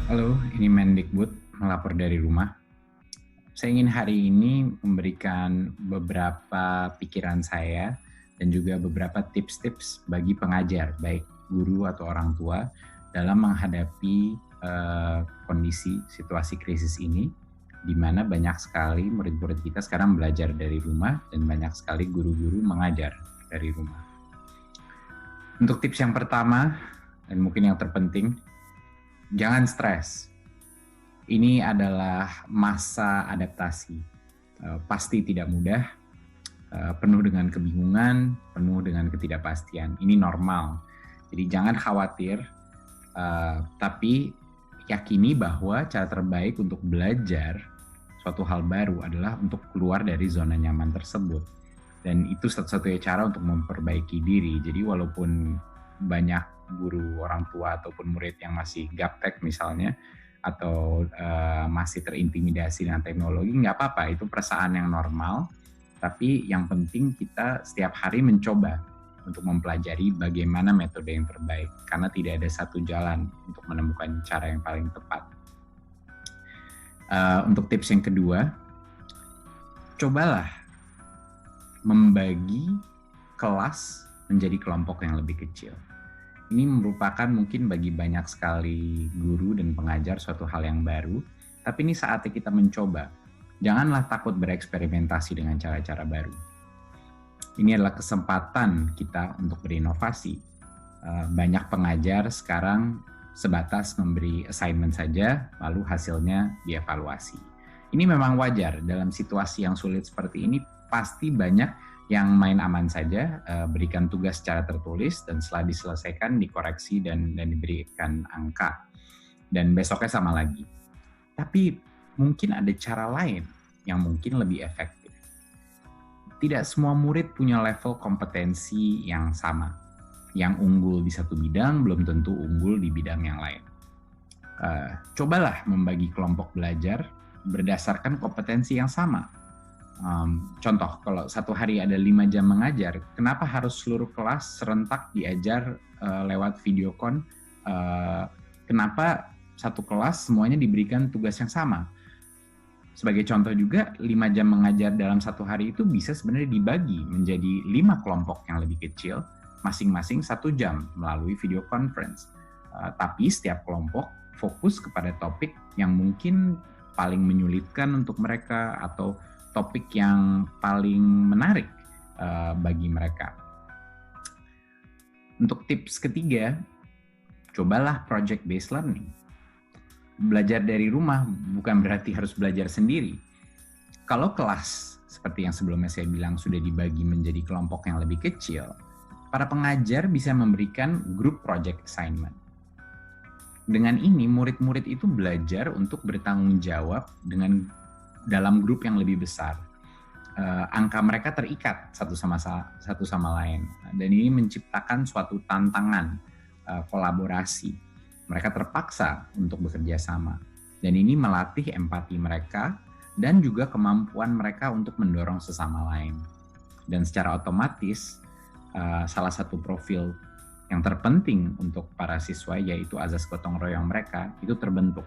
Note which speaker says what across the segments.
Speaker 1: Halo, ini Mendikbud melapor dari rumah. Saya ingin hari ini memberikan beberapa pikiran saya dan juga beberapa tips-tips bagi pengajar, baik guru atau orang tua, dalam menghadapi kondisi situasi krisis ini, di mana banyak sekali murid-murid kita sekarang belajar dari rumah dan banyak sekali guru-guru mengajar dari rumah. Untuk tips yang pertama, dan mungkin yang terpenting, jangan stres. Ini adalah masa adaptasi. Pasti tidak mudah, penuh dengan kebingungan, penuh dengan ketidakpastian. Ini normal. Jadi jangan khawatir, tapi yakini bahwa cara terbaik untuk belajar suatu hal baru adalah untuk keluar dari zona nyaman tersebut. Dan itu satu-satunya cara untuk memperbaiki diri. Jadi walaupun banyak guru, orang tua, ataupun murid yang masih gaptek misalnya, atau masih terintimidasi dengan teknologi, nggak apa-apa, itu perasaan yang normal. Tapi yang penting kita setiap hari mencoba untuk mempelajari bagaimana metode yang terbaik, karena tidak ada satu jalan untuk menemukan cara yang paling tepat. Untuk tips yang kedua, cobalah membagi kelas menjadi kelompok yang lebih kecil. Ini merupakan mungkin bagi banyak sekali guru dan pengajar suatu hal yang baru, tapi ini saatnya kita mencoba. Janganlah takut bereksperimentasi dengan cara-cara baru. Ini adalah kesempatan kita untuk berinovasi. Banyak pengajar sekarang sebatas memberi assignment saja, lalu hasilnya dievaluasi. Ini memang wajar, dalam situasi yang sulit seperti ini pasti banyak yang main aman saja, berikan tugas secara tertulis dan setelah diselesaikan dikoreksi dan diberikan angka. Dan besoknya sama lagi. Tapi mungkin ada cara lain yang mungkin lebih efektif. Tidak semua murid punya level kompetensi yang sama. Yang unggul di satu bidang belum tentu unggul di bidang yang lain. Cobalah membagi kelompok belajar berdasarkan kompetensi yang sama. Contoh, kalau satu hari ada 5 jam mengajar, kenapa harus seluruh kelas serentak diajar lewat videocon? Kenapa satu kelas semuanya diberikan tugas yang sama? Sebagai contoh juga, 5 jam mengajar dalam satu hari itu bisa sebenarnya dibagi menjadi 5 kelompok yang lebih kecil, masing-masing 1 jam melalui video conference. Tapi setiap kelompok fokus kepada topik yang mungkin paling menyulitkan untuk mereka atau topik yang paling menarik bagi mereka. Untuk tips ketiga, cobalah project-based learning. Belajar dari rumah bukan berarti harus belajar sendiri. Kalau kelas, seperti yang sebelumnya saya bilang, sudah dibagi menjadi kelompok yang lebih kecil, para pengajar bisa memberikan group project assignment. Dengan ini, murid-murid itu belajar untuk bertanggung jawab dalam grup yang lebih besar. Angka mereka terikat satu sama lain, dan ini menciptakan suatu tantangan kolaborasi. Mereka terpaksa untuk bekerja sama, dan ini melatih empati mereka dan juga kemampuan mereka untuk mendorong sesama lain. Dan secara otomatis salah satu profil yang terpenting untuk para siswa, yaitu azas gotong royong mereka, itu terbentuk.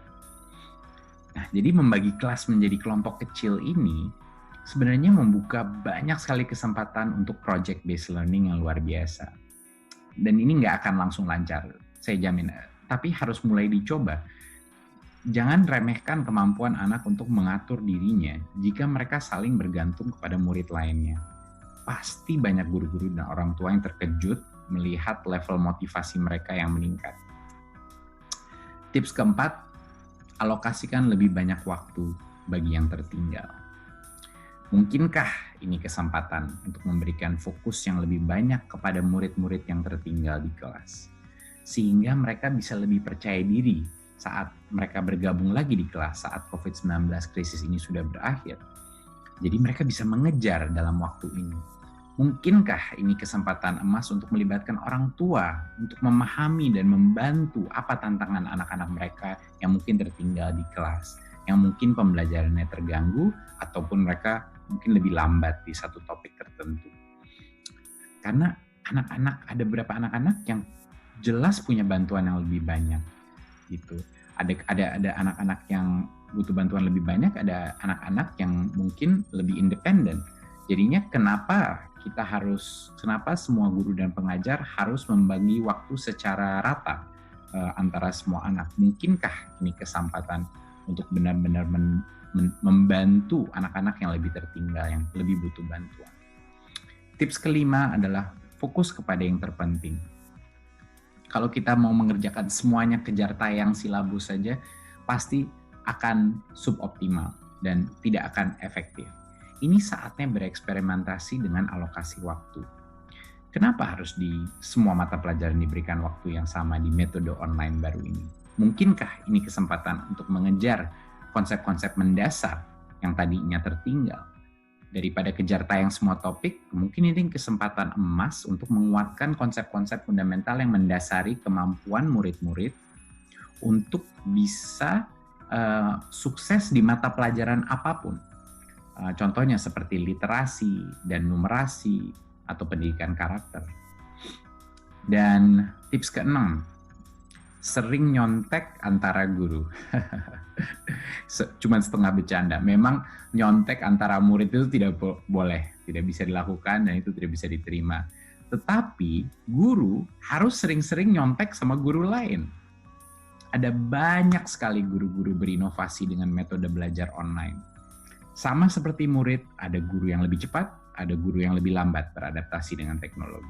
Speaker 1: Nah, jadi membagi kelas menjadi kelompok kecil ini sebenarnya membuka banyak sekali kesempatan untuk project-based learning yang luar biasa. Dan ini nggak akan langsung lancar, saya jamin. Tapi harus mulai dicoba. Jangan remehkan kemampuan anak untuk mengatur dirinya jika mereka saling bergantung kepada murid lainnya. Pasti banyak guru-guru dan orang tua yang terkejut melihat level motivasi mereka yang meningkat. Tips keempat, alokasikan lebih banyak waktu bagi yang tertinggal. Mungkinkah ini kesempatan untuk memberikan fokus yang lebih banyak kepada murid-murid yang tertinggal di kelas, sehingga mereka bisa lebih percaya diri saat mereka bergabung lagi di kelas saat COVID-19 krisis ini sudah berakhir. Jadi mereka bisa mengejar dalam waktu ini. Mungkinkah ini kesempatan emas untuk melibatkan orang tua untuk memahami dan membantu apa tantangan anak-anak mereka yang mungkin tertinggal di kelas, yang mungkin pembelajarannya terganggu ataupun mereka mungkin lebih lambat di satu topik tertentu. Karena ada beberapa anak-anak yang jelas punya bantuan yang lebih banyak. gitu. Ada anak-anak yang butuh bantuan lebih banyak, ada anak-anak yang mungkin lebih independen. Jadinya kenapa semua guru dan pengajar harus membagi waktu secara rata antara semua anak? Mungkinkah ini kesempatan untuk benar-benar membantu anak-anak yang lebih tertinggal, yang lebih butuh bantuan? Tips kelima adalah fokus kepada yang terpenting. Kalau kita mau mengerjakan semuanya kejar tayang silabus saja, pasti akan suboptimal dan tidak akan efektif. Ini saatnya bereksperimentasi dengan alokasi waktu. Kenapa harus di semua mata pelajaran diberikan waktu yang sama di metode online baru ini? Mungkinkah ini kesempatan untuk mengejar konsep-konsep mendasar yang tadinya tertinggal? Daripada kejar tayang semua topik, mungkin ini kesempatan emas untuk menguatkan konsep-konsep fundamental yang mendasari kemampuan murid-murid untuk bisa sukses di mata pelajaran apapun. Contohnya seperti literasi dan numerasi atau pendidikan karakter. Dan tips keenam, sering nyontek antara guru. Cuman setengah bercanda. Memang nyontek antara murid itu tidak boleh, tidak bisa dilakukan dan itu tidak bisa diterima. Tetapi guru harus sering-sering nyontek sama guru lain. Ada banyak sekali guru-guru berinovasi dengan metode belajar online. Sama seperti murid, ada guru yang lebih cepat, ada guru yang lebih lambat beradaptasi dengan teknologi.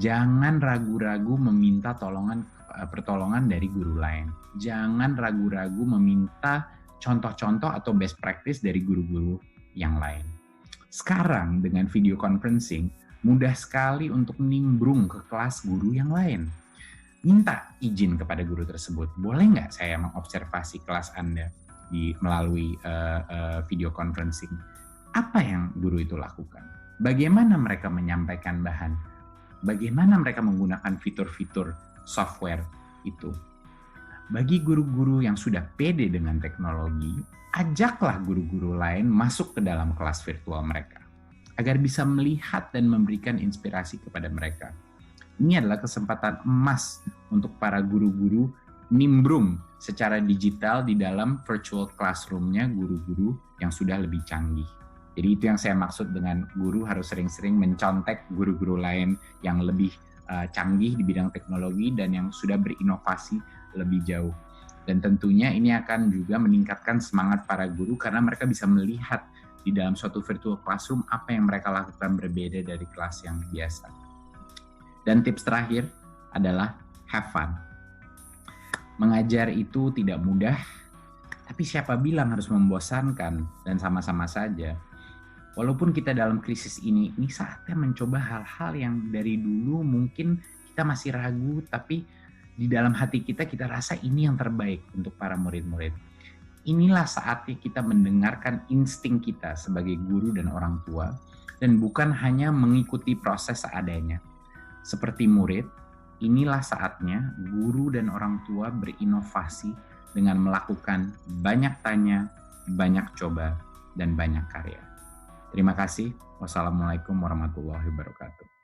Speaker 1: Jangan ragu-ragu meminta pertolongan dari guru lain. Jangan ragu-ragu meminta contoh-contoh atau best practice dari guru-guru yang lain. Sekarang dengan video conferencing, mudah sekali untuk nimbrung ke kelas guru yang lain. Minta izin kepada guru tersebut. Boleh nggak saya mengobservasi kelas Anda melalui video conferencing? Apa yang guru itu lakukan? Bagaimana mereka menyampaikan bahan? Bagaimana mereka menggunakan fitur-fitur software itu? Bagi guru-guru yang sudah pede dengan teknologi, ajaklah guru-guru lain masuk ke dalam kelas virtual mereka, agar bisa melihat dan memberikan inspirasi kepada mereka. Ini adalah kesempatan emas untuk para guru-guru nimbrung secara digital di dalam virtual classroom-nya guru-guru yang sudah lebih canggih. Jadi itu yang saya maksud dengan guru harus sering-sering mencontek guru-guru lain yang lebih canggih di bidang teknologi dan yang sudah berinovasi lebih jauh. Dan tentunya ini akan juga meningkatkan semangat para guru karena mereka bisa melihat di dalam suatu virtual classroom apa yang mereka lakukan berbeda dari kelas yang biasa. Dan tips terakhir adalah have fun. Mengajar itu tidak mudah, tapi siapa bilang harus membosankan dan sama-sama saja. Walaupun kita dalam krisis ini saatnya mencoba hal-hal yang dari dulu mungkin kita masih ragu, tapi di dalam hati kita rasa ini yang terbaik untuk para murid-murid. Inilah saatnya kita mendengarkan insting kita sebagai guru dan orang tua, dan bukan hanya mengikuti proses seadanya. Seperti murid, inilah saatnya guru dan orang tua berinovasi dengan melakukan banyak tanya, banyak coba, dan banyak karya. Terima kasih. Wassalamualaikum warahmatullahi wabarakatuh.